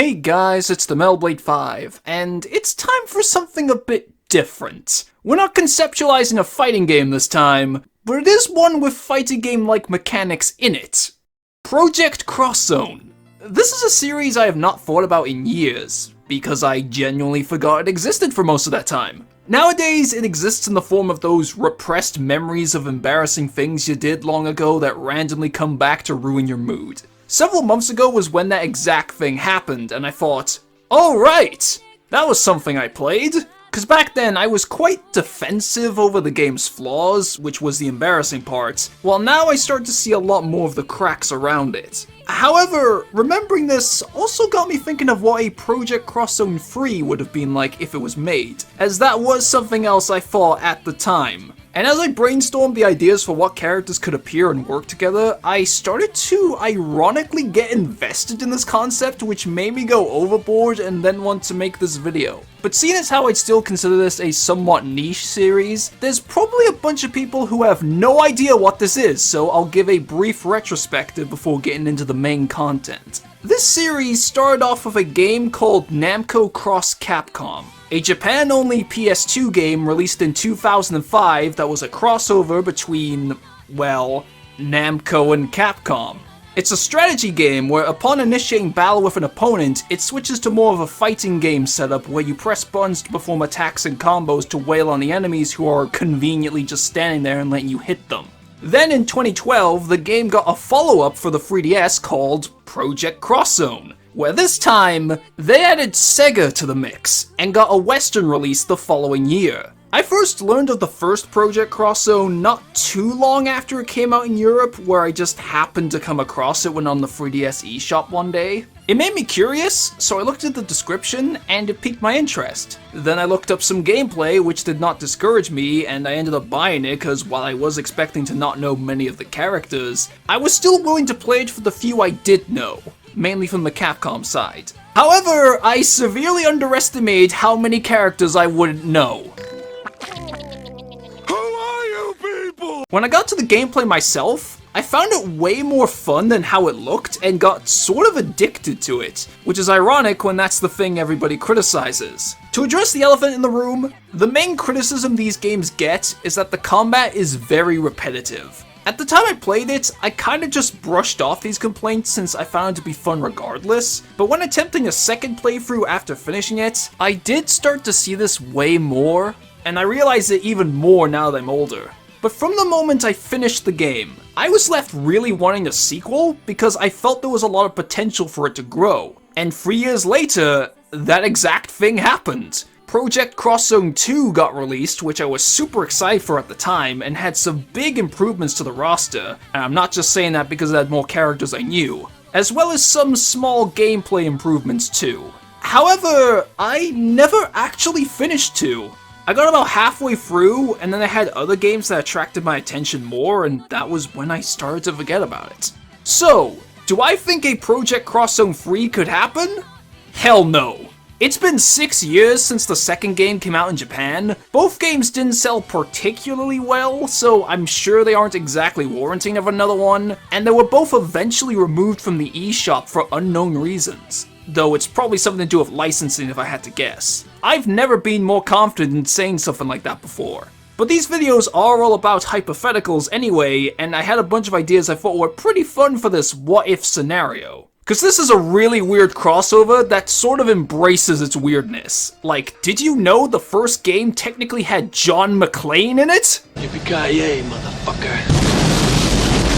Hey guys, it's the Melblade5, and it's time for something a bit different. We're not conceptualizing a fighting game this time, but it is one with fighting game-like mechanics in it. Project Cross Zone. This is a series I have not thought about in years, because I genuinely forgot it existed for most of that time. Nowadays, it exists in the form of those repressed memories of embarrassing things you did long ago that randomly come back to ruin your mood. Several months ago was when that exact thing happened, and I thought, oh right, that was something I played. Cause back then I was quite defensive over the game's flaws, which was the embarrassing part, while now I start to see a lot more of the cracks around it. However, remembering this also got me thinking of what a Project Cross Zone 3 would have been like if it was made, as that was something else I thought at the time. And as I brainstormed the ideas for what characters could appear and work together, I started to ironically get invested in this concept, which made me go overboard and then want to make this video. But seeing as how I'd still consider this a somewhat niche series, there's probably a bunch of people who have no idea what this is, so I'll give a brief retrospective before getting into the main content. This series started off with a game called Namco X Capcom, a Japan-only PS2 game released in 2005 that was a crossover between, well, Namco and Capcom. It's a strategy game where upon initiating battle with an opponent, it switches to more of a fighting game setup where you press buttons to perform attacks and combos to wail on the enemies who are conveniently just standing there and letting you hit them. Then in 2012, the game got a follow-up for the 3DS called Project Cross Zone, where this time, they added Sega to the mix, and got a Western release the following year. I first learned of the first Project Cross Zone not too long after it came out in Europe, where I just happened to come across it when on the 3DS eShop one day. It made me curious, so I looked at the description, and it piqued my interest. Then I looked up some gameplay, which did not discourage me, and I ended up buying it because while I was expecting to not know many of the characters, I was still willing to play it for the few I did know, mainly from the Capcom side. However, I severely underestimated how many characters I wouldn't know. When I got to the gameplay myself, I found it way more fun than how it looked and got sort of addicted to it, which is ironic when that's the thing everybody criticizes. To address the elephant in the room, the main criticism these games get is that the combat is very repetitive. At the time I played it, I kinda just brushed off these complaints since I found it to be fun regardless, but when attempting a second playthrough after finishing it, I did start to see this way more, and I realized it even more now that I'm older. But from the moment I finished the game, I was left really wanting a sequel because I felt there was a lot of potential for it to grow. And 3 years later, that exact thing happened. Project Cross Zone 2 got released, which I was super excited for at the time, and had some big improvements to the roster, and I'm not just saying that because it had more characters I knew, as well as some small gameplay improvements too. However, I never actually finished 2. I got about halfway through, and then I had other games that attracted my attention more, and that was when I started to forget about it. So, do I think a Project Cross Zone 3 could happen? Hell no. It's been 6 years since the second game came out in Japan. Both games didn't sell particularly well, so I'm sure they aren't exactly warranting of another one, and they were both eventually removed from the eShop for unknown reasons. Though it's probably something to do with licensing if I had to guess. I've never been more confident in saying something like that before. But these videos are all about hypotheticals anyway, and I had a bunch of ideas I thought were pretty fun for this what-if scenario. Cause this is a really weird crossover that sort of embraces its weirdness. Like, did you know the first game technically had John McClane in it? Yippee-ki-yay, motherfucker.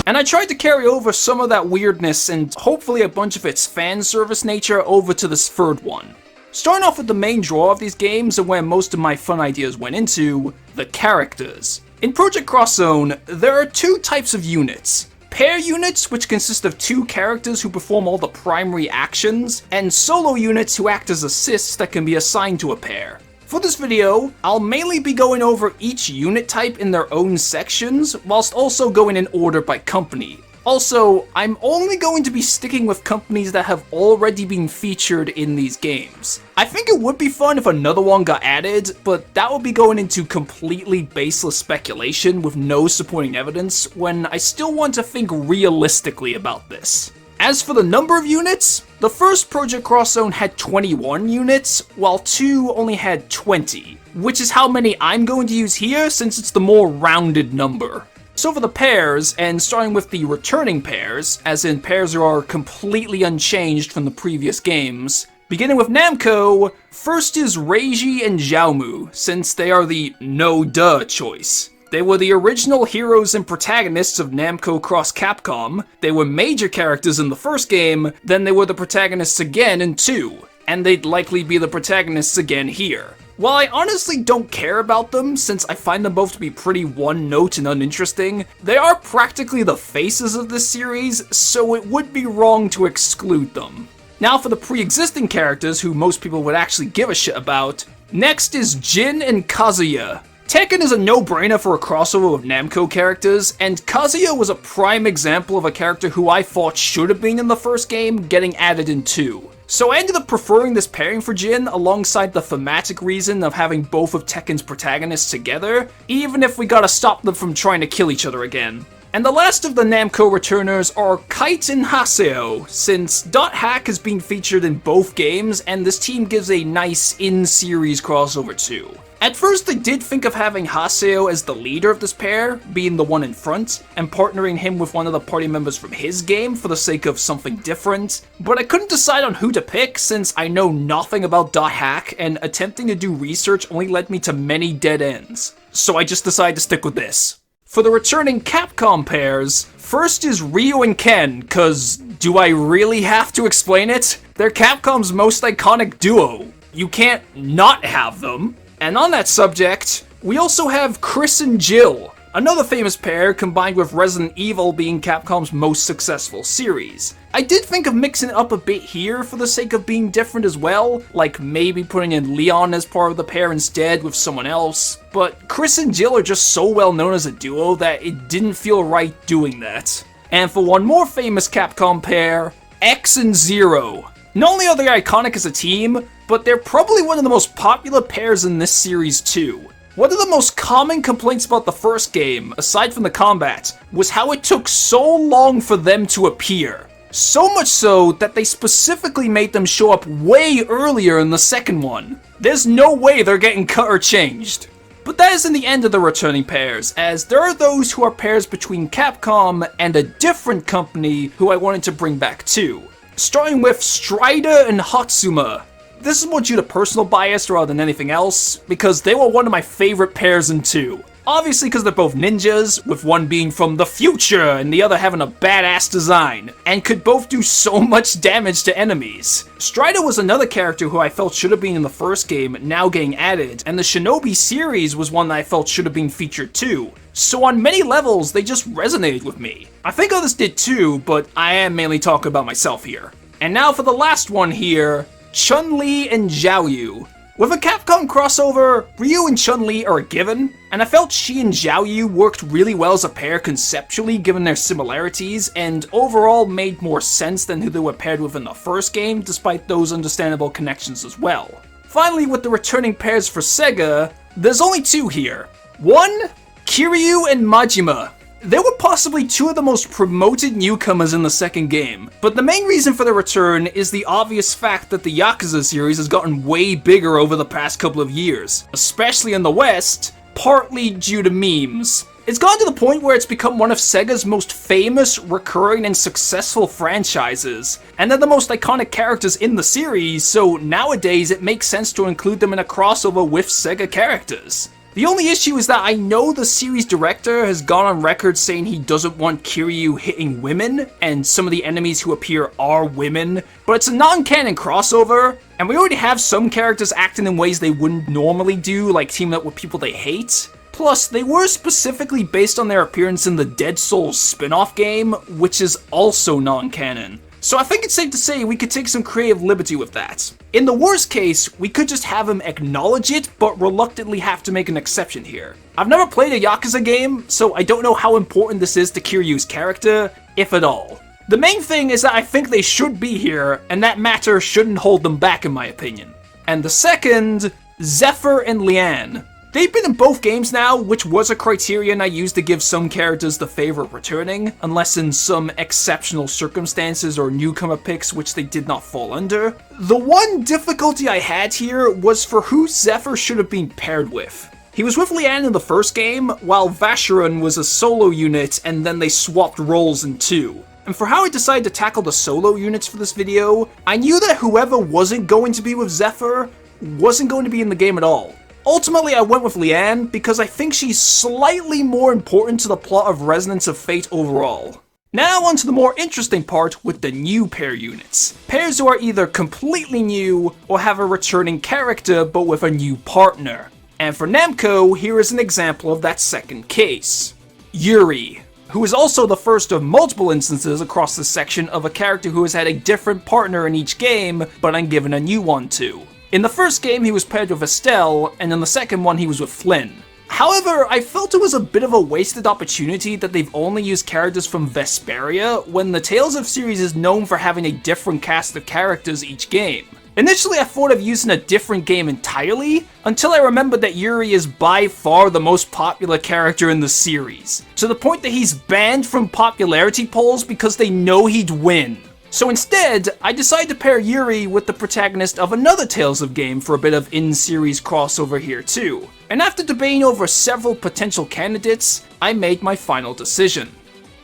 And I tried to carry over some of that weirdness and hopefully a bunch of its fan service nature over to this third one. Starting off with the main draw of these games and where most of my fun ideas went into, the characters. In Project Cross Zone, there are two types of units. Pair units, which consist of two characters who perform all the primary actions, and solo units who act as assists that can be assigned to a pair. For this video, I'll mainly be going over each unit type in their own sections, whilst also going in order by company. Also, I'm only going to be sticking with companies that have already been featured in these games. I think it would be fun if another one got added, but that would be going into completely baseless speculation with no supporting evidence, when I still want to think realistically about this. As for the number of units, the first Project Cross Zone had 21 units, while 2 only had 20, which is how many I'm going to use here since it's the more rounded number. So for the pairs, and starting with the returning pairs, as in pairs that are completely unchanged from the previous games, beginning with Namco, first is Reiji and Xiaomu, since they are the no-duh choice. They were the original heroes and protagonists of Namco Cross Capcom, they were major characters in the first game, then they were the protagonists again in 2, and they'd likely be the protagonists again here. While I honestly don't care about them, since I find them both to be pretty one-note and uninteresting, they are practically the faces of this series, so it would be wrong to exclude them. Now for the pre-existing characters who most people would actually give a shit about, next is Jin and Kazuya. Tekken is a no-brainer for a crossover with Namco characters, and Kazuya was a prime example of a character who I thought should have been in the first game getting added in 2. So I ended up preferring this pairing for Jin alongside the thematic reason of having both of Tekken's protagonists together, even if we gotta stop them from trying to kill each other again. And the last of the Namco returners are Kite and Haseo, since .hack has been featured in both games, and this team gives a nice in-series crossover too. At first I did think of having Haseo as the leader of this pair, being the one in front, and partnering him with one of the party members from his game for the sake of something different, but I couldn't decide on who to pick since I know nothing about .hack, and attempting to do research only led me to many dead ends. So I just decided to stick with this. For the returning Capcom pairs, first is Ryu and Ken, cause do I really have to explain it? They're Capcom's most iconic duo. You can't not have them. And on that subject, we also have Chris and Jill, another famous pair combined with Resident Evil being Capcom's most successful series. I did think of mixing it up a bit here for the sake of being different as well, like maybe putting in Leon as part of the pair instead with someone else, but Chris and Jill are just so well known as a duo that it didn't feel right doing that. And for one more famous Capcom pair, X and Zero. Not only are they iconic as a team, but they're probably one of the most popular pairs in this series too. One of the most common complaints about the first game, aside from the combat, was how it took so long for them to appear. So much so that they specifically made them show up way earlier in the second one. There's no way they're getting cut or changed. But that isn't the end of the returning pairs, as there are those who are pairs between Capcom and a different company who I wanted to bring back too. Starting with Strider and Hatsuma. This is more due to personal bias rather than anything else, because they were one of my favorite pairs in 2. Obviously because they're both ninjas, with one being from the future and the other having a badass design, and could both do so much damage to enemies. Strider was another character who I felt should have been in the first game, now getting added, and the Shinobi series was one that I felt should have been featured too. So on many levels, they just resonated with me. I think others did too, but I am mainly talking about myself here. And now for the last one here, Chun-Li and Xiaoyu. With a Capcom crossover, Ryu and Chun-Li are a given, and I felt she and Xiaoyu worked really well as a pair conceptually given their similarities, and overall made more sense than who they were paired with in the first game, despite those understandable connections as well. Finally, with the returning pairs for Sega, there's only 2 here. One, Kiryu and Majima. They were possibly 2 of the most promoted newcomers in the second game, but the main reason for their return is the obvious fact that the Yakuza series has gotten way bigger over the past couple of years, especially in the West, partly due to memes. It's gotten to the point where it's become one of Sega's most famous, recurring, and successful franchises, and they're the most iconic characters in the series, so nowadays it makes sense to include them in a crossover with Sega characters. The only issue is that I know the series director has gone on record saying he doesn't want Kiryu hitting women, and some of the enemies who appear are women, but it's a non-canon crossover, and we already have some characters acting in ways they wouldn't normally do, like teaming up with people they hate. Plus, they were specifically based on their appearance in the Dead Souls spin-off game, which is also non-canon. So I think it's safe to say we could take some creative liberty with that. In the worst case, we could just have him acknowledge it, but reluctantly have to make an exception here. I've never played a Yakuza game, so I don't know how important this is to Kiryu's character, if at all. The main thing is that I think they should be here, and that matter shouldn't hold them back in my opinion. And the second, Zephyr and Lian. They've been in both games now, which was a criterion I used to give some characters the favor of returning, unless in some exceptional circumstances or newcomer picks which they did not fall under. The one difficulty I had here was for who Zephyr should have been paired with. He was with Leanne in the first game, while Vacheron was a solo unit and then they swapped roles in 2. And for how I decided to tackle the solo units for this video, I knew that whoever wasn't going to be with Zephyr wasn't going to be in the game at all. Ultimately, I went with Leanne because I think she's slightly more important to the plot of Resonance of Fate overall. Now on to the more interesting part with the new pair units. Pairs who are either completely new or have a returning character but with a new partner. And for Namco, here is an example of that second case. Yuri, who is also the first of multiple instances across this section of a character who has had a different partner in each game, but I'm given a new one too. In the first game, he was paired with Estelle, and in the second one, he was with Flynn. However, I felt it was a bit of a wasted opportunity that they've only used characters from Vesperia, when the Tales of series is known for having a different cast of characters each game. Initially, I thought of using a different game entirely, until I remembered that Yuri is by far the most popular character in the series, to the point that he's banned from popularity polls because they know he'd win. So instead, I decided to pair Yuri with the protagonist of another Tales of game for a bit of in-series crossover here too. And after debating over several potential candidates, I made my final decision.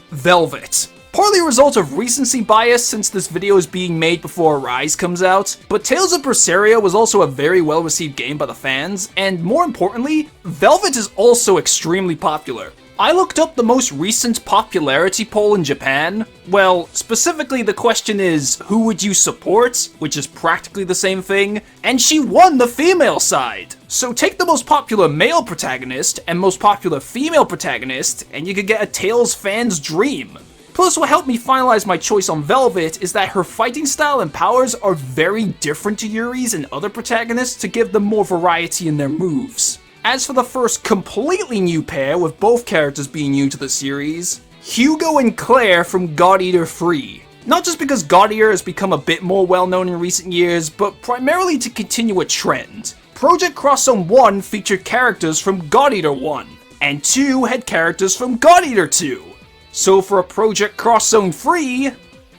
Velvet. Partly a result of recency bias since this video is being made before Rise comes out, but Tales of Berseria was also a very well received game by the fans, and more importantly, Velvet is also extremely popular. I looked up the most recent popularity poll in Japan. Well, specifically the question is, who would you support? Which is practically the same thing. And she won the female side! So take the most popular male protagonist and most popular female protagonist, and you could get a Tales fan's dream. Plus, what helped me finalize my choice on Velvet is that her fighting style and powers are very different to Yuri's and other protagonists to give them more variety in their moves. As for the first completely new pair, with both characters being new to the series, Hugo and Claire from God Eater 3. Not just because God Eater has become a bit more well known in recent years, but primarily to continue a trend. Project Cross Zone 1 featured characters from God Eater 1, and 2 had characters from God Eater 2. So for a Project Cross Zone 3,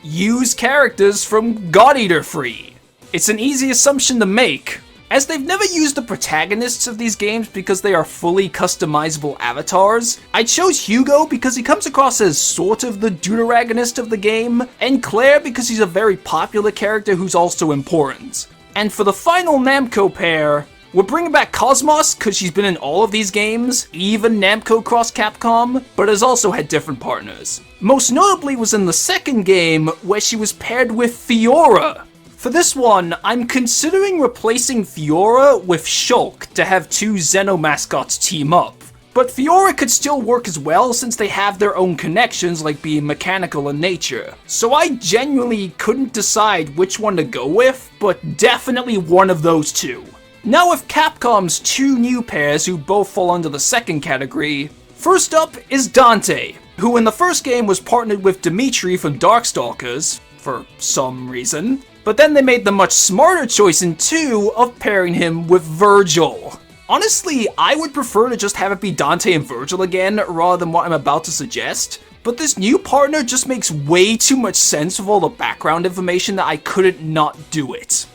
use characters from God Eater 3. It's an easy assumption to make, as they've never used the protagonists of these games because they are fully customizable avatars. I chose Hugo because he comes across as sort of the deuteragonist of the game, and Claire because he's a very popular character who's also important. And for the final Namco pair, we're bringing back Cosmos because she's been in all of these games, even Namco cross Capcom, but has also had different partners. Most notably was in the second game where she was paired with Fiora. For this one, I'm considering replacing Fiora with Shulk to have two Xeno mascots team up. But Fiora could still work as well since they have their own connections like being mechanical in nature. So I genuinely couldn't decide which one to go with, but definitely one of those two. Now with Capcom's two new pairs who both fall under the second category, first up is Dante, who in the first game was partnered with Dimitri from Darkstalkers, for some reason. But then they made the much smarter choice in 2 of pairing him with Virgil. Honestly, I would prefer to just have it be Dante and Virgil again, rather than what I'm about to suggest. But this new partner just makes way too much sense with all the background information that I couldn't not do it.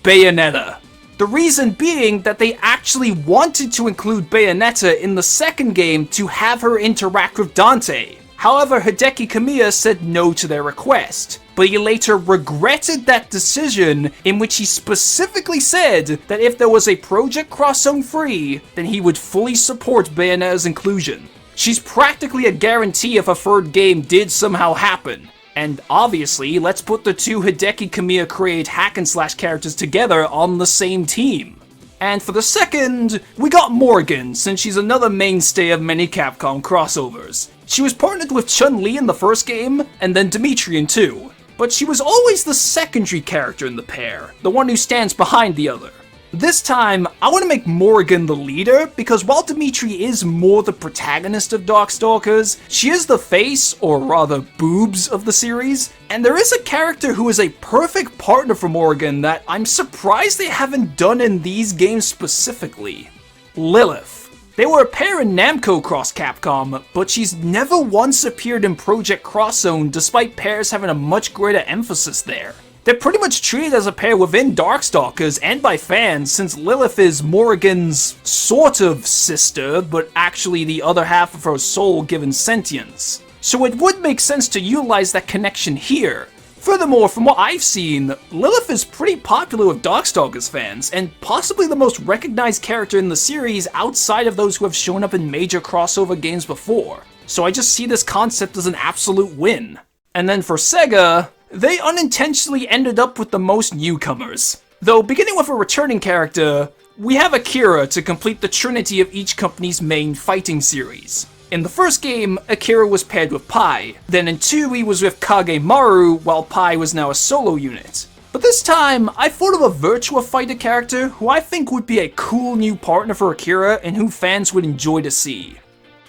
Bayonetta. The reason being that they actually wanted to include Bayonetta in the second game to have her interact with Dante. However, Hideki Kamiya said no to their request, but he later regretted that decision, in which he specifically said that if there was a Project Cross Zone 3, then he would fully support Bayonetta's inclusion. She's practically a guarantee if a third game did somehow happen. And obviously, let's put the two Hideki Kamiya created hack-and-slash characters together on the same team. And for the second, we got Morgan, since she's another mainstay of many Capcom crossovers. She was partnered with Chun-Li in the first game, and then Dimitri in 2. But she was always the secondary character in the pair, the one who stands behind the other. This time, I want to make Morgan the leader, because while Dimitri is more the protagonist of Darkstalkers, she is the face, or rather boobs, of the series, and there is a character who is a perfect partner for Morgan that I'm surprised they haven't done in these games specifically. Lilith. They were a pair in Namco Cross Capcom, but she's never once appeared in Project Cross Zone despite pairs having a much greater emphasis there. They're pretty much treated as a pair within Darkstalkers and by fans, since Lilith is Morrigan's sort of sister, but actually the other half of her soul given sentience. So it would make sense to utilize that connection here. Furthermore, from what I've seen, Lilith is pretty popular with Darkstalkers fans, and possibly the most recognized character in the series outside of those who have shown up in major crossover games before. So I just see this concept as an absolute win. And then for Sega, they unintentionally ended up with the most newcomers. Though beginning with a returning character, we have Akira to complete the trinity of each company's main fighting series. In the first game, Akira was paired with Pai, then in 2 he was with Kagemaru, while Pai was now a solo unit. But this time, I thought of a Virtua Fighter character who I think would be a cool new partner for Akira and who fans would enjoy to see.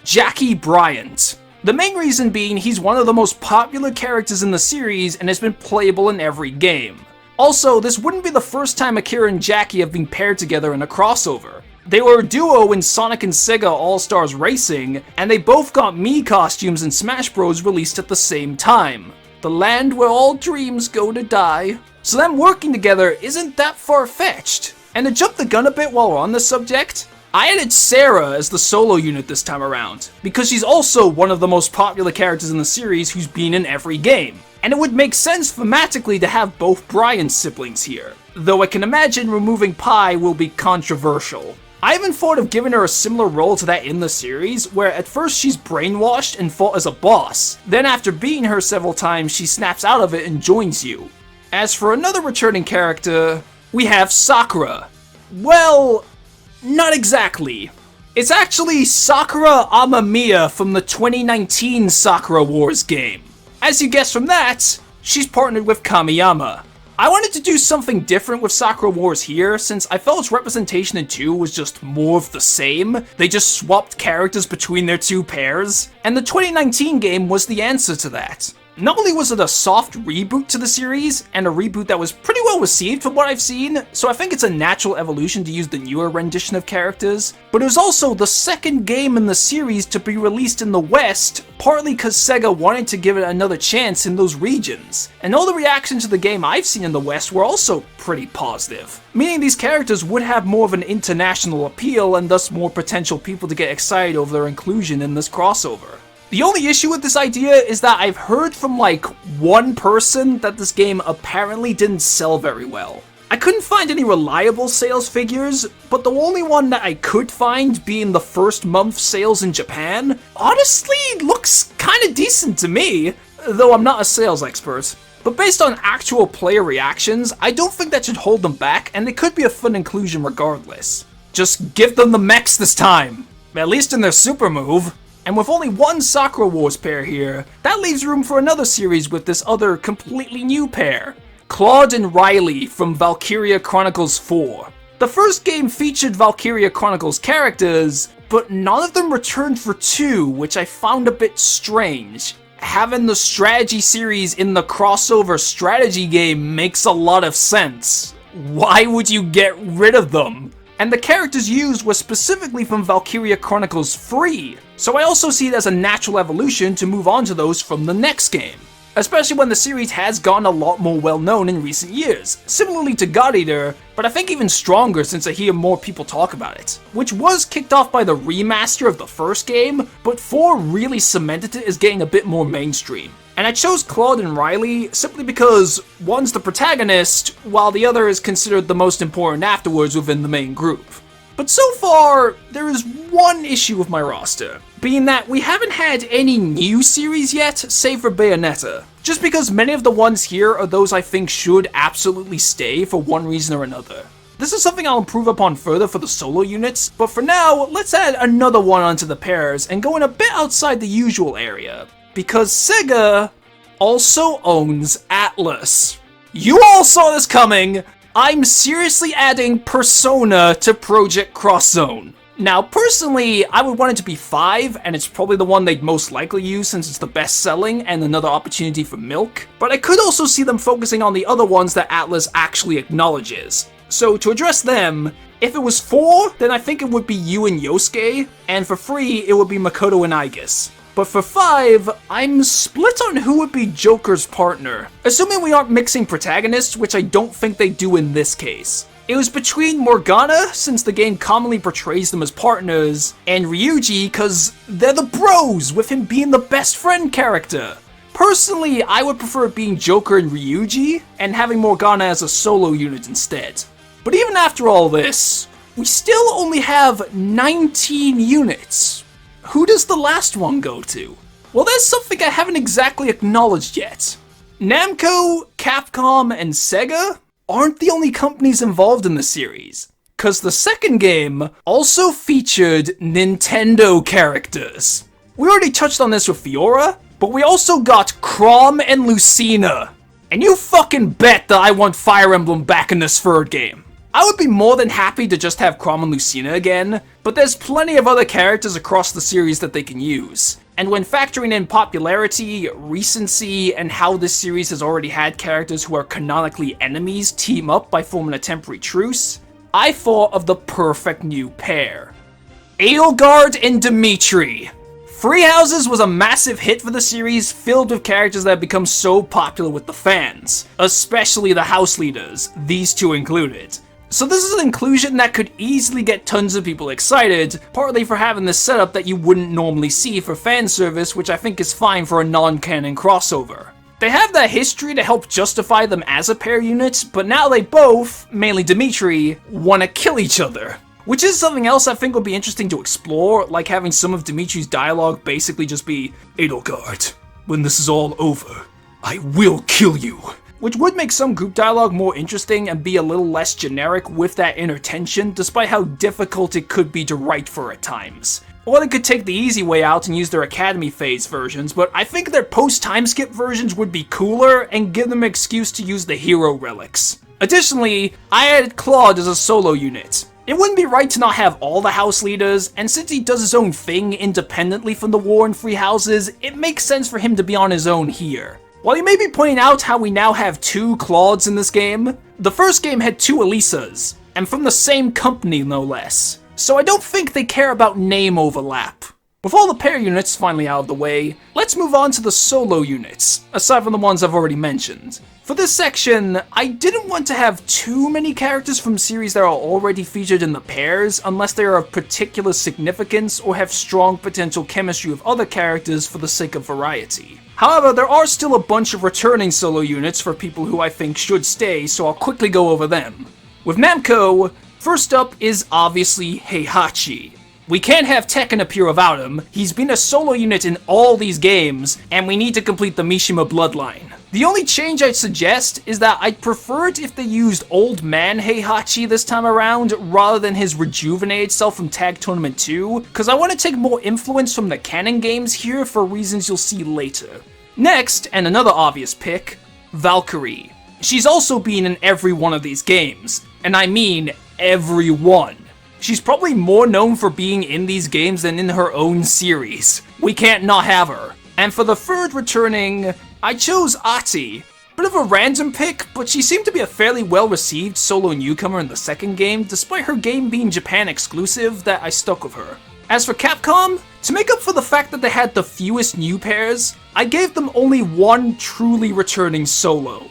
Jackie Bryant. The main reason being he's one of the most popular characters in the series and has been playable in every game. Also, this wouldn't be the first time Akira and Jackie have been paired together in a crossover. They were a duo in Sonic and Sega All-Stars Racing, and they both got Mii costumes in Smash Bros. Released at the same time. The land where all dreams go to die. So them working together isn't that far-fetched. And to jump the gun a bit while we're on this subject, I added Sarah as the solo unit this time around, because she's also one of the most popular characters in the series who's been in every game. And it would make sense thematically to have both Brian's siblings here, though I can imagine removing Pai will be controversial. I even thought of giving her a similar role to that in the series, where at first she's brainwashed and fought as a boss, then after beating her several times she snaps out of it and joins you. As for another returning character, we have Sakura. Well, not exactly. It's actually Sakura Amamiya from the 2019 Sakura Wars game. As you guessed from that, she's partnered with Kamiyama. I wanted to do something different with Sakura Wars here, since I felt its representation in 2 was just more of the same. They just swapped characters between their two pairs, and the 2019 game was the answer to that. Not only was it a soft reboot to the series, and a reboot that was pretty well received from what I've seen, so I think it's a natural evolution to use the newer rendition of characters, but it was also the second game in the series to be released in the West, partly because Sega wanted to give it another chance in those regions. And all the reactions to the game I've seen in the West were also pretty positive, meaning these characters would have more of an international appeal and thus more potential people to get excited over their inclusion in this crossover. The only issue with this idea is that I've heard from like one person that this game apparently didn't sell very well. I couldn't find any reliable sales figures, but the only one that I could find being the first month sales in Japan, honestly looks kinda decent to me, though I'm not a sales expert. But based on actual player reactions, I don't think that should hold them back, and it could be a fun inclusion regardless. Just give them the mechs this time, at least in their super move. And with only one Sakura Wars pair here, that leaves room for another series with this other completely new pair. Claude and Riley from Valkyria Chronicles 4. The first game featured Valkyria Chronicles characters, but none of them returned for 2, which I found a bit strange. Having the strategy series in the crossover strategy game makes a lot of sense. Why would you get rid of them? And the characters used were specifically from Valkyria Chronicles 3, so I also see it as a natural evolution to move on to those from the next game. Especially when the series has gotten a lot more well known in recent years, similarly to God Eater, but I think even stronger since I hear more people talk about it. Which was kicked off by the remaster of the first game, but 4 really cemented it as getting a bit more mainstream. And I chose Claude and Riley simply because one's the protagonist, while the other is considered the most important afterwards within the main group. But so far, there is one issue with my roster, being that we haven't had any new series yet, save for Bayonetta. Just because many of the ones here are those I think should absolutely stay for one reason or another. This is something I'll improve upon further for the solo units, but for now, let's add another one onto the pairs and go in a bit outside the usual area. Because Sega also owns Atlus. You all saw this coming! I'm seriously adding Persona to Project Cross Zone. Now, personally, I would want it to be 5, and it's probably the one they'd most likely use since it's the best selling and another opportunity for milk, but I could also see them focusing on the other ones that Atlus actually acknowledges. So to address them, If it was 4, then I think it would be you and Yosuke, and for 3, it would be Makoto and Aigis. But for 5, I'm split on who would be Joker's partner, assuming we aren't mixing protagonists, which I don't think they do in this case. It was between Morgana, since the game commonly portrays them as partners, and Ryuji, cause they're the bros, with him being the best friend character. Personally, I would prefer it being Joker and Ryuji, and having Morgana as a solo unit instead. But even after all this, we still only have 19 units. Who does the last one go to? Well, there's something I haven't exactly acknowledged yet. Namco, Capcom, and Sega aren't the only companies involved in the series, cause the second game also featured Nintendo characters. We already touched on this with Fiora, but we also got Chrom and Lucina. And you fucking bet that I want Fire Emblem back in this third game. I would be more than happy to just have Chrom and Lucina again, but there's plenty of other characters across the series that they can use. And when factoring in popularity, recency, and how this series has already had characters who are canonically enemies team up by forming a temporary truce, I thought of the perfect new pair. Edelgard and Dimitri. Three Houses was a massive hit for the series, filled with characters that have become so popular with the fans, especially the house leaders, these two included. So this is an inclusion that could easily get tons of people excited, partly for having this setup that you wouldn't normally see for fan service, which I think is fine for a non-canon crossover. They have that history to help justify them as a pair unit, but now they both, mainly Dimitri, want to kill each other. Which is something else I think would be interesting to explore, like having some of Dimitri's dialogue basically just be, Edelgard, when this is all over, I will kill you. Which would make some group dialogue more interesting and be a little less generic with that inner tension, despite how difficult it could be to write for at times. Or they could take the easy way out and use their Academy Phase versions, but I think their post-time skip versions would be cooler and give them an excuse to use the hero relics. Additionally, I added Claude as a solo unit. It wouldn't be right to not have all the house leaders, and since he does his own thing independently from the war in Three Houses, it makes sense for him to be on his own here. While you may be pointing out how we now have 2 Claudes in this game, the first game had 2 Elisas, and from the same company no less, so I don't think they care about name overlap. With all the pair units finally out of the way, let's move on to the solo units, aside from the ones I've already mentioned. For this section, I didn't want to have too many characters from series that are already featured in the pairs unless they are of particular significance or have strong potential chemistry with other characters for the sake of variety. However, there are still a bunch of returning solo units for people who I think should stay, so I'll quickly go over them. With Namco, first up is obviously Heihachi. We can't have Tekken appear without him, he's been a solo unit in all these games, and we need to complete the Mishima bloodline. The only change I'd suggest is that I'd prefer it if they used Old Man Heihachi this time around, rather than his rejuvenated self from Tag Tournament 2, cause I want to take more influence from the canon games here for reasons you'll see later. Next, and another obvious pick, Valkyrie. She's also been in every one of these games, and I mean every one. She's probably more known for being in these games than in her own series. We can't not have her. And for the third returning, I chose Ati. Bit of a random pick, but she seemed to be a fairly well-received solo newcomer in the second game, despite her game being Japan exclusive, that I stuck with her. As for Capcom, to make up for the fact that they had the fewest new pairs, I gave them only one truly returning solo.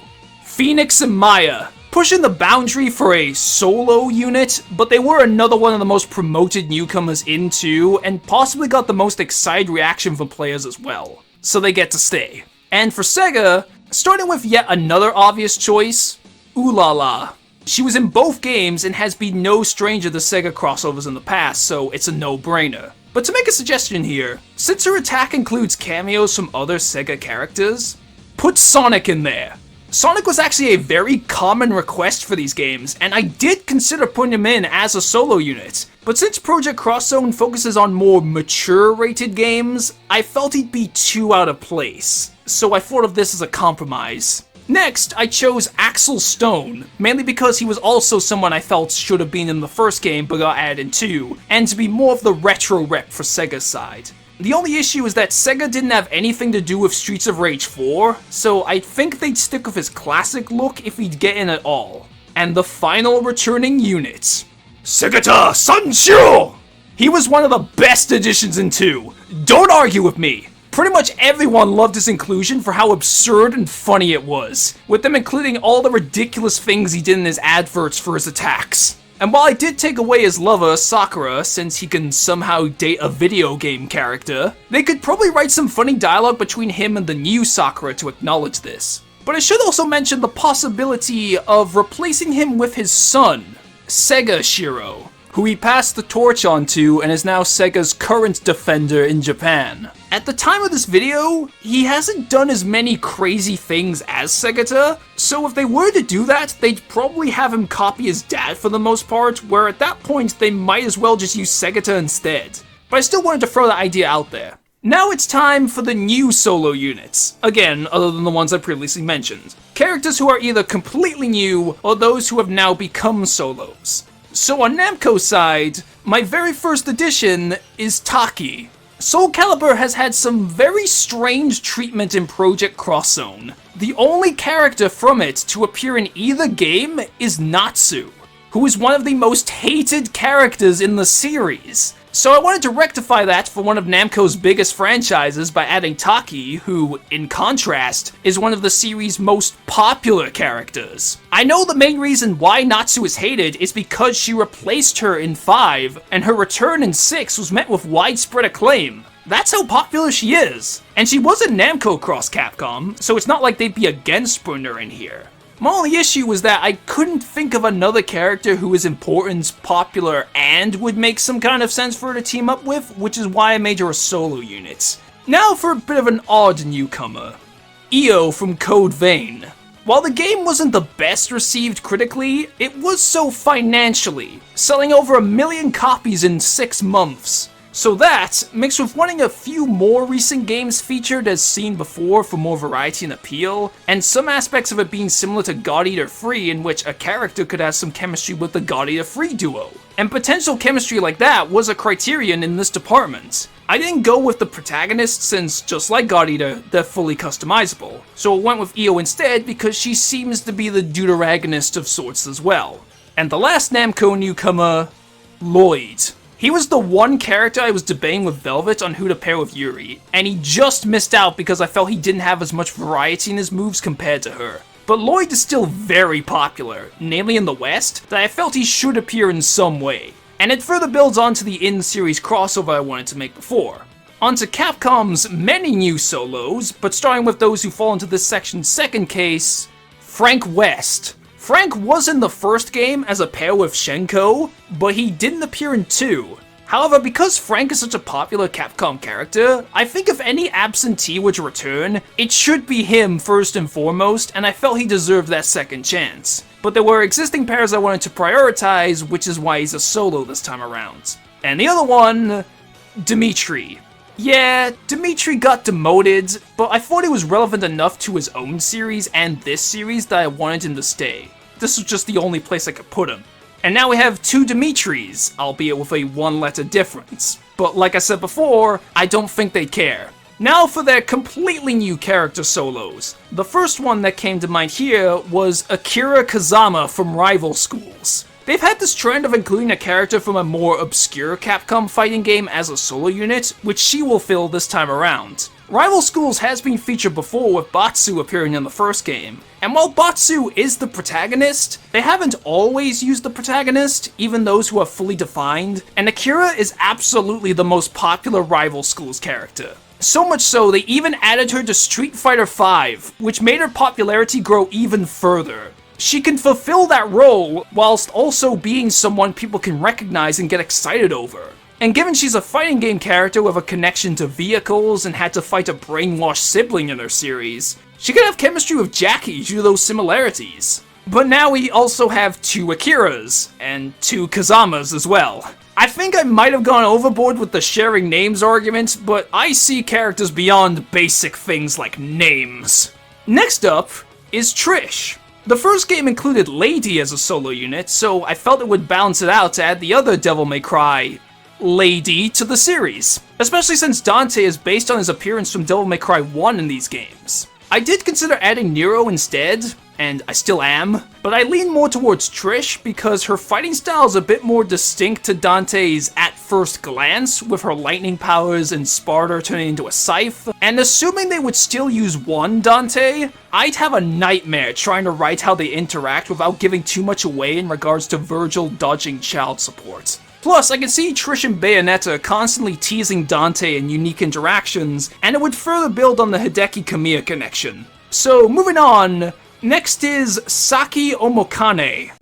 Phoenix and Maya. Pushing the boundary for a solo unit, but they were another one of the most promoted newcomers into, and possibly got the most excited reaction from players as well. So they get to stay. And for Sega, starting with yet another obvious choice, Ulala. She was in both games and has been no stranger to Sega crossovers in the past, so it's a no-brainer. But to make a suggestion here, since her attack includes cameos from other Sega characters, put Sonic in there. Sonic was actually a very common request for these games, and I did consider putting him in as a solo unit. But since Project Crosszone focuses on more mature-rated games, I felt he'd be too out of place, so I thought of this as a compromise. Next, I chose Axel Stone, mainly because he was also someone I felt should have been in the first game but got added in 2, and to be more of the retro rep for Sega's side. The only issue is that Sega didn't have anything to do with Streets of Rage 4, so I think they'd stick with his classic look if he'd get in at all. And the final returning unit, Segata Sanshiro! He was one of the best additions in 2. Don't argue with me. Pretty much everyone loved his inclusion for how absurd and funny it was, with them including all the ridiculous things he did in his adverts for his attacks. And while I did take away his lover, Sakura, since he can somehow date a video game character, they could probably write some funny dialogue between him and the new Sakura to acknowledge this. But I should also mention the possibility of replacing him with his son, Sega Shiro, who he passed the torch on to and is now Sega's current defender in Japan. At the time of this video, he hasn't done as many crazy things as Segata, so if they were to do that, they'd probably have him copy his dad for the most part, where at that point they might as well just use Segata instead. But I still wanted to throw that idea out there. Now it's time for the new solo units. Again, other than the ones I previously mentioned. Characters who are either completely new, or those who have now become solos. So on Namco's side, my very first addition is Taki. Soul Calibur has had some very strange treatment in Project Cross Zone. The only character from it to appear in either game is Natsu, who is one of the most hated characters in the series. So I wanted to rectify that for one of Namco's biggest franchises by adding Taki, who, in contrast, is one of the series' most popular characters. I know the main reason why Natsu is hated is because she replaced her in 5, and her return in 6 was met with widespread acclaim. That's how popular she is. And she wasn't Namco cross Capcom, so it's not like they'd be against putting her in here. My only issue was that I couldn't think of another character who is important, popular, and would make some kind of sense for her to team up with, which is why I made her a solo unit. Now for a bit of an odd newcomer. Io from Code Vein. While the game wasn't the best received critically, it was so financially, selling over 1 million copies in 6 months. So that, mixed with wanting a few more recent games featured as seen before for more variety and appeal, and some aspects of it being similar to God Eater 3 in which a character could have some chemistry with the God Eater 3 duo. And potential chemistry like that was a criterion in this department. I didn't go with the protagonist since, just like God Eater, they're fully customizable. So I went with Io instead because she seems to be the deuteragonist of sorts as well. And the last Namco newcomer, Lloyd. He was the one character I was debating with Velvet on who to pair with Yuri, and he just missed out because I felt he didn't have as much variety in his moves compared to her. But Lloyd is still very popular, namely in the West, that I felt he should appear in some way. And it further builds onto the in-series crossover I wanted to make before. Onto Capcom's many new solos, but starting with those who fall into this section's second case, Frank West. Frank was in the first game as a pair with Shenko, but he didn't appear in 2. However, because Frank is such a popular Capcom character, I think if any absentee were to return, it should be him first and foremost, and I felt he deserved that second chance. But there were existing pairs I wanted to prioritize, which is why he's a solo this time around. And the other one, Dimitri. Yeah, Dimitri got demoted, but I thought he was relevant enough to his own series and this series that I wanted him to stay. This was just the only place I could put him. And now we have 2 Dimitris, albeit with a 1-letter difference. But like I said before, I don't think they care. Now for their completely new character solos. The first one that came to mind here was Akira Kazama from Rival Schools. They've had this trend of including a character from a more obscure Capcom fighting game as a solo unit, which she will fill this time around. Rival Schools has been featured before with Batsu appearing in the first game, and while Batsu is the protagonist, they haven't always used the protagonist, even those who are fully defined, and Akira is absolutely the most popular Rival Schools character. So much so, they even added her to Street Fighter V, which made her popularity grow even further. She can fulfill that role, whilst also being someone people can recognize and get excited over. And given she's a fighting game character with a connection to vehicles and had to fight a brainwashed sibling in her series, she could have chemistry with Jackie due to those similarities. But now we also have 2 Akiras, and 2 Kazamas as well. I think I might have gone overboard with the sharing names argument, but I see characters beyond basic things like names. Next up is Trish. The first game included Lady as a solo unit, so I felt it would balance it out to add the other Devil May Cry Lady to the series, especially since Dante is based on his appearance from Devil May Cry 1 in these games. I did consider adding Nero instead, and I still am, but I lean more towards Trish because her fighting style is a bit more distinct to Dante's at first glance, with her lightning powers and Sparta turning into a scythe, and assuming they would still use one Dante, I'd have a nightmare trying to write how they interact without giving too much away in regards to Virgil dodging child support. Plus, I can see Trish and Bayonetta constantly teasing Dante in unique interactions, and it would further build on the Hideki Kamiya connection. So, moving on, next is Saki Omokane.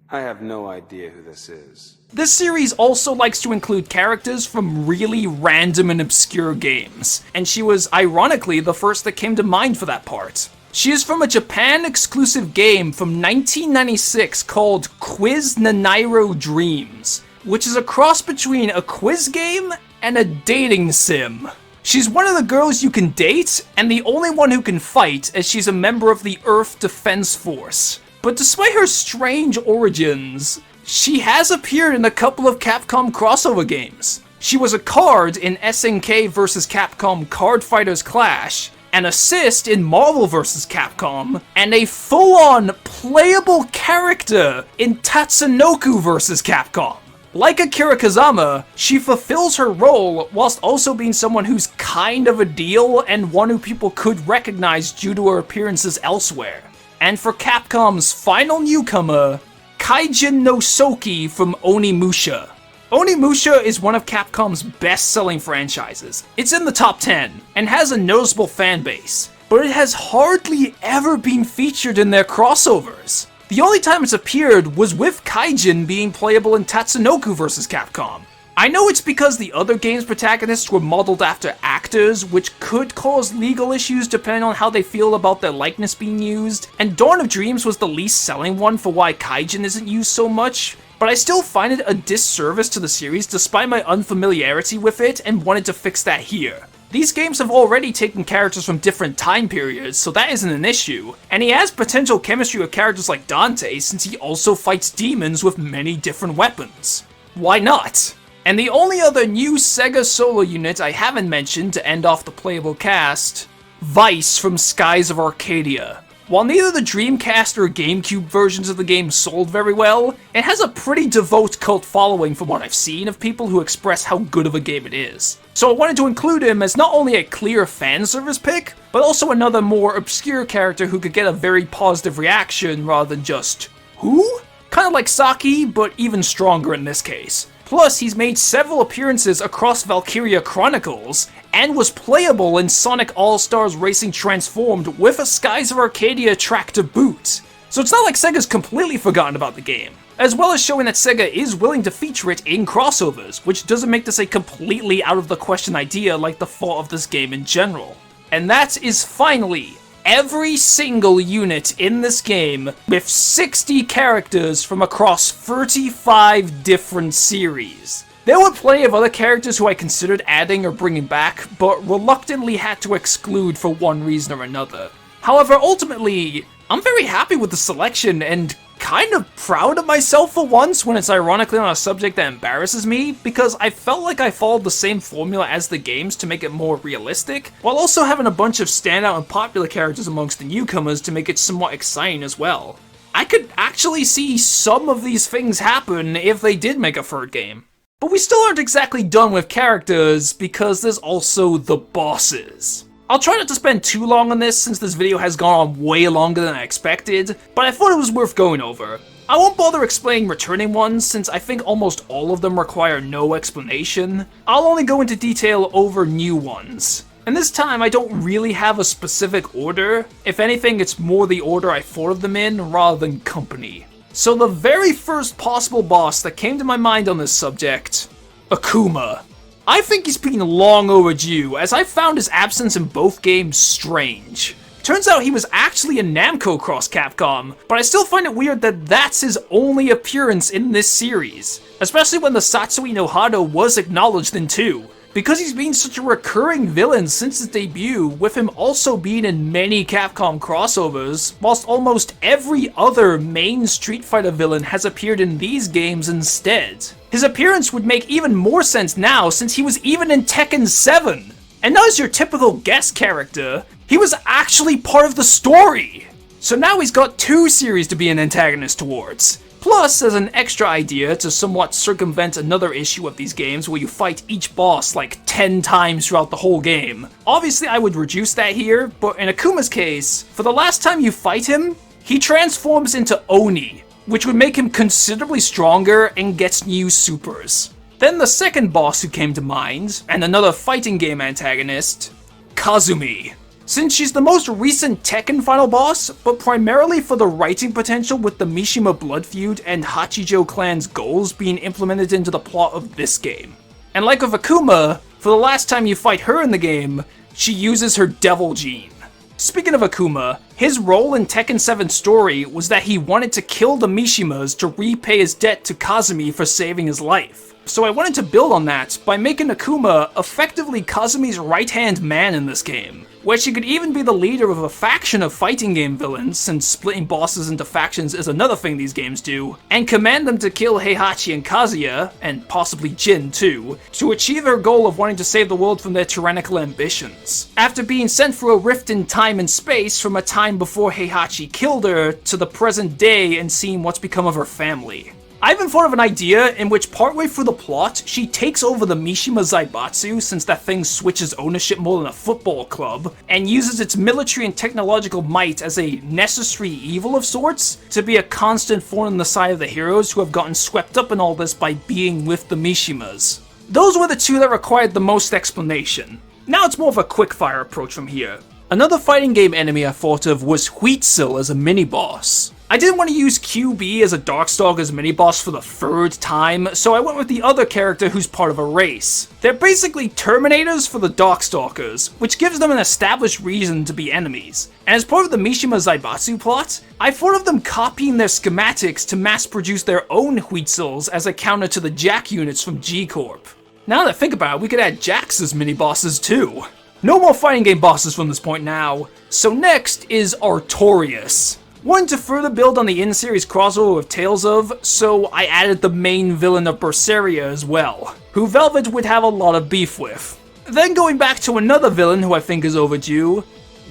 I have no idea who this is. This series also likes to include characters from really random and obscure games, and she was, ironically, the first that came to mind for that part. She is from a Japan-exclusive game from 1996 called Quiz Nanairo Dreams, which is a cross between a quiz game and a dating sim. She's one of the girls you can date, and the only one who can fight, as she's a member of the Earth Defense Force. But despite her strange origins, she has appeared in a couple of Capcom crossover games. She was a card in SNK vs. Capcom Card Fighters Clash, an assist in Marvel vs. Capcom, and a full-on playable character in Tatsunoko vs. Capcom. Like Akira Kazama, she fulfills her role whilst also being someone who's kind of a deal and one who people could recognize due to her appearances elsewhere. And for Capcom's final newcomer, Kaijin no Soki from Onimusha. Onimusha is one of Capcom's best-selling franchises. It's in the top 10, and has a noticeable fan base, but it has hardly ever been featured in their crossovers. The only time it's appeared was with Kaijin being playable in Tatsunoko vs. Capcom. I know it's because the other game's protagonists were modeled after actors, which could cause legal issues depending on how they feel about their likeness being used, and Dawn of Dreams was the least selling one for why Kaijin isn't used so much, but I still find it a disservice to the series despite my unfamiliarity with it and wanted to fix that here. These games have already taken characters from different time periods, so that isn't an issue, and he has potential chemistry with characters like Dante since he also fights demons with many different weapons. Why not? And the only other new Sega solo unit I haven't mentioned to end off the playable cast, Vice from Skies of Arcadia. While neither the Dreamcast or GameCube versions of the game sold very well, it has a pretty devout cult following from what I've seen of people who express how good of a game it is. So I wanted to include him as not only a clear fan service pick, but also another more obscure character who could get a very positive reaction rather than just, who? Kinda like Saki, but even stronger in this case. Plus, he's made several appearances across Valkyria Chronicles, and was playable in Sonic All-Stars Racing Transformed with a Skies of Arcadia track to boot. So it's not like Sega's completely forgotten about the game, as well as showing that Sega is willing to feature it in crossovers, which doesn't make this a completely out of the question idea like the fault of this game in general. And that is finally every single unit in this game with 60 characters from across 35 different series. There were plenty of other characters who I considered adding or bringing back, but reluctantly had to exclude for one reason or another. However, ultimately, I'm very happy with the selection and kind of proud of myself for once when it's ironically on a subject that embarrasses me, because I felt like I followed the same formula as the games to make it more realistic, while also having a bunch of standout and popular characters amongst the newcomers to make it somewhat exciting as well. I could actually see some of these things happen if they did make a third game. But we still aren't exactly done with characters, because there's also the bosses. I'll try not to spend too long on this since this video has gone on way longer than I expected, but I thought it was worth going over. I won't bother explaining returning ones since I think almost all of them require no explanation. I'll only go into detail over new ones. And this time I don't really have a specific order. If anything, it's more the order I thought of them in rather than company. So the very first possible boss that came to my mind on this subject, Akuma. I think he's been long overdue, as I found his absence in both games strange. Turns out he was actually a Namco cross Capcom, but I still find it weird that that's his only appearance in this series, especially when the Satsui no Hado was acknowledged in 2. Because he's been such a recurring villain since his debut, with him also being in many Capcom crossovers, whilst almost every other main Street Fighter villain has appeared in these games instead. His appearance would make even more sense now since he was even in Tekken 7. And not as your typical guest character, he was actually part of the story. So now he's got 2 series to be an antagonist towards. Plus, as an extra idea to somewhat circumvent another issue of these games where you fight each boss like 10 times throughout the whole game. Obviously I would reduce that here, but in Akuma's case, for the last time you fight him, he transforms into Oni, which would make him considerably stronger and gets new supers. Then the second boss who came to mind, and another fighting game antagonist, Kazumi. Since she's the most recent Tekken final boss, but primarily for the writing potential with the Mishima blood feud and Hachijo clan's goals being implemented into the plot of this game. And like with Akuma, for the last time you fight her in the game, she uses her devil gene. Speaking of Akuma, his role in Tekken 7's story was that he wanted to kill the Mishimas to repay his debt to Kazumi for saving his life. So I wanted to build on that by making Akuma effectively Kazumi's right-hand man in this game, where she could even be the leader of a faction of fighting game villains, since splitting bosses into factions is another thing these games do, and command them to kill Heihachi and Kazuya, and possibly Jin too, to achieve her goal of wanting to save the world from their tyrannical ambitions. After being sent through a rift in time and space from a time before Heihachi killed her to the present day and seeing what's become of her family. I even thought of an idea in which partway through the plot, she takes over the Mishima Zaibatsu, since that thing switches ownership more than a football club, and uses its military and technological might as a necessary evil of sorts, to be a constant thorn in the side of the heroes who have gotten swept up in all this by being with the Mishimas. Those were the 2 that required the most explanation. Now it's more of a quickfire approach from here. Another fighting game enemy I thought of was Huitzel as a mini-boss. I didn't want to use QB as a Darkstalkers mini-boss for the 3rd time, so I went with the other character who's part of a race. They're basically Terminators for the Darkstalkers, which gives them an established reason to be enemies. And as part of the Mishima Zaibatsu plot, I thought of them copying their schematics to mass-produce their own Huitzels as a counter to the Jack units from G-Corp. Now that I think about it, we could add Jacks as mini-bosses too. No more fighting game bosses from this point now. So next is Artorias. Wanted to further build on the in-series crossover with Tales of, so I added the main villain of Berseria as well, who Velvet would have a lot of beef with. Then going back to another villain who I think is overdue,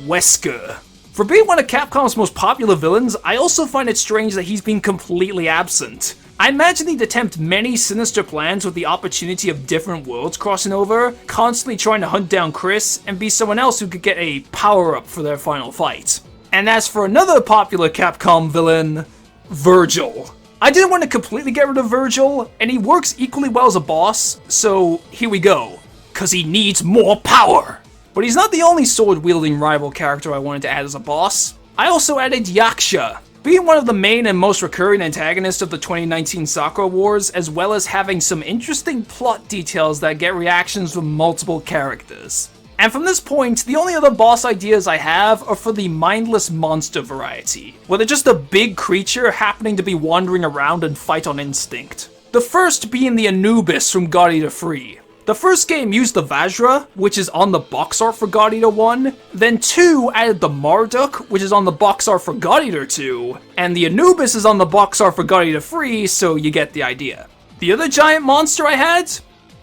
Wesker. For being one of Capcom's most popular villains, I also find it strange that he's been completely absent. I imagine he'd attempt many sinister plans with the opportunity of different worlds crossing over, constantly trying to hunt down Chris and be someone else who could get a power-up for their final fight. And as for another popular Capcom villain, Virgil. I didn't want to completely get rid of Virgil, and he works equally well as a boss, so here we go. 'Cause he needs more power! But he's not the only sword-wielding rival character I wanted to add as a boss. I also added Yaksha, being one of the main and most recurring antagonists of the 2019 Sakura Wars, as well as having some interesting plot details that get reactions from multiple characters. And from this point, the only other boss ideas I have are for the mindless monster variety, where they're just a big creature happening to be wandering around and fight on instinct. The first being the Anubis from God Eater 3. The first game used the Vajra, which is on the box art for God Eater 1, then 2 added the Marduk, which is on the box art for God Eater 2, and the Anubis is on the box art for God Eater 3, so you get the idea. The other giant monster I had?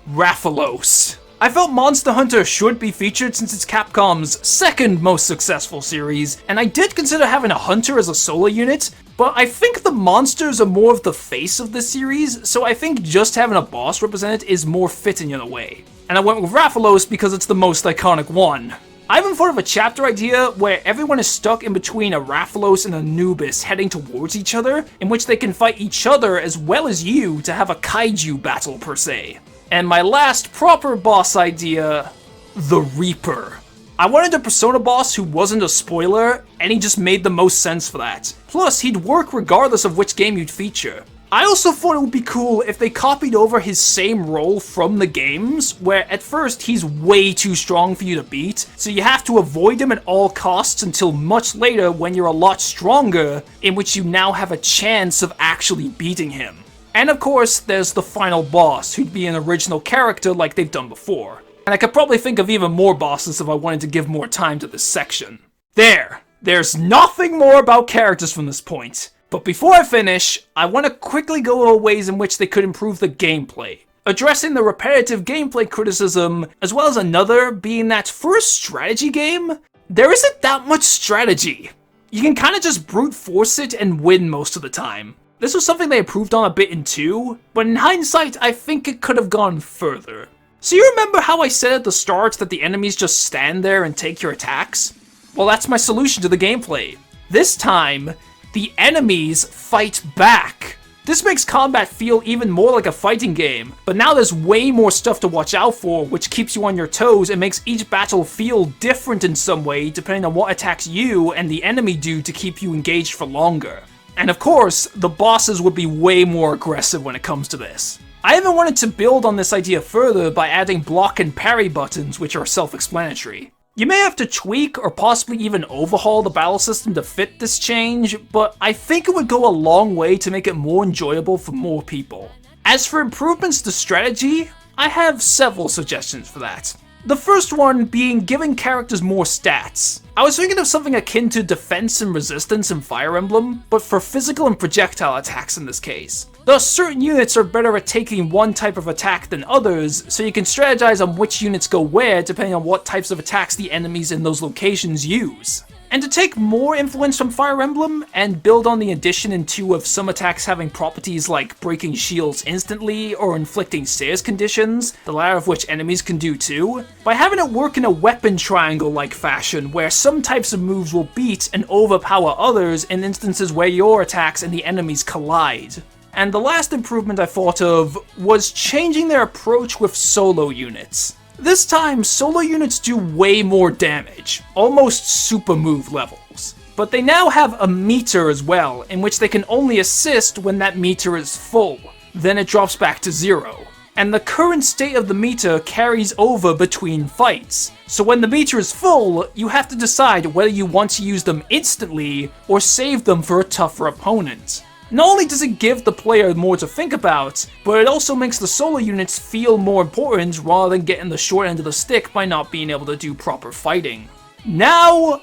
Rathalos. I felt Monster Hunter should be featured since it's Capcom's 2nd most successful series, and I did consider having a hunter as a solo unit, but I think the monsters are more of the face of the series, so I think just having a boss represented is more fitting in a way. And I went with Rathalos because it's the most iconic one. I even thought of a chapter idea where everyone is stuck in between a Rathalos and Anubis heading towards each other, in which they can fight each other as well as you to have a kaiju battle per se. And my last proper boss idea, the Reaper. I wanted a Persona boss who wasn't a spoiler, and he just made the most sense for that. Plus, he'd work regardless of which game you'd feature. I also thought it would be cool if they copied over his same role from the games, where at first he's way too strong for you to beat, so you have to avoid him at all costs until much later when you're a lot stronger, in which you now have a chance of actually beating him. And of course, there's the final boss, who'd be an original character like they've done before. And I could probably think of even more bosses if I wanted to give more time to this section. There's nothing more about characters from this point. But before I finish, I want to quickly go over ways in which they could improve the gameplay, addressing the repetitive gameplay criticism, as well as another being that for a strategy game, there isn't that much strategy. You can kinda just brute force it and win most of the time. This was something they improved on a bit in 2, but in hindsight, I think it could have gone further. So you remember how I said at the start that the enemies just stand there and take your attacks? Well, that's my solution to the gameplay. This time, the enemies fight back. This makes combat feel even more like a fighting game, but now there's way more stuff to watch out for, which keeps you on your toes and makes each battle feel different in some way depending on what attacks you and the enemy do to keep you engaged for longer. And of course, the bosses would be way more aggressive when it comes to this. I even wanted to build on this idea further by adding block and parry buttons, which are self-explanatory. You may have to tweak or possibly even overhaul the battle system to fit this change, but I think it would go a long way to make it more enjoyable for more people. As for improvements to strategy, I have several suggestions for that. The first one being giving characters more stats. I was thinking of something akin to defense and resistance in Fire Emblem, but for physical and projectile attacks in this case. Thus, certain units are better at taking one type of attack than others, so you can strategize on which units go where depending on what types of attacks the enemies in those locations use. And to take more influence from Fire Emblem, and build on the addition in 2 of some attacks having properties like breaking shields instantly or inflicting stairs conditions, the latter of which enemies can do too, by having it work in a weapon triangle-like fashion where some types of moves will beat and overpower others in instances where your attacks and the enemies collide. And the last improvement I thought of was changing their approach with solo units. This time, solo units do way more damage, almost super move levels. But they now have a meter as well, in which they can only assist when that meter is full. Then it drops back to 0. And the current state of the meter carries over between fights. So when the meter is full, you have to decide whether you want to use them instantly or save them for a tougher opponent. Not only does it give the player more to think about, but it also makes the solo units feel more important rather than getting the short end of the stick by not being able to do proper fighting. Now,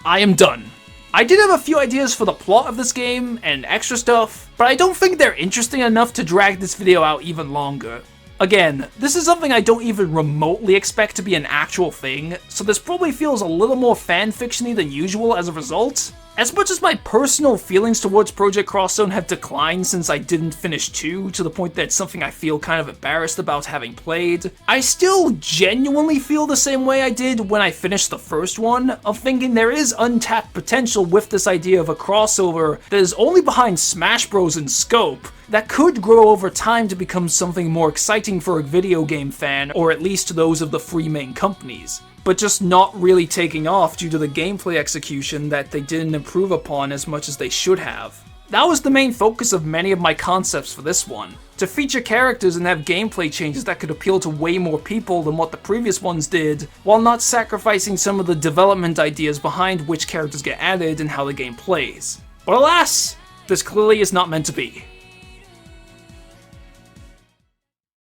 I am done. I did have a few ideas for the plot of this game and extra stuff, but I don't think they're interesting enough to drag this video out even longer. Again, this is something I don't even remotely expect to be an actual thing, so this probably feels a little more fanfiction-y than usual as a result. As much as my personal feelings towards Project Crosszone have declined since I didn't finish 2, to the point that it's something I feel kind of embarrassed about having played, I still genuinely feel the same way I did when I finished the first one, of thinking there is untapped potential with this idea of a crossover that is only behind Smash Bros. In scope, that could grow over time to become something more exciting for a video game fan, or at least those of the 3 main companies, but just not really taking off due to the gameplay execution that they didn't improve upon as much as they should have. That was the main focus of many of my concepts for this one, to feature characters and have gameplay changes that could appeal to way more people than what the previous ones did, while not sacrificing some of the development ideas behind which characters get added and how the game plays. But alas, this clearly is not meant to be.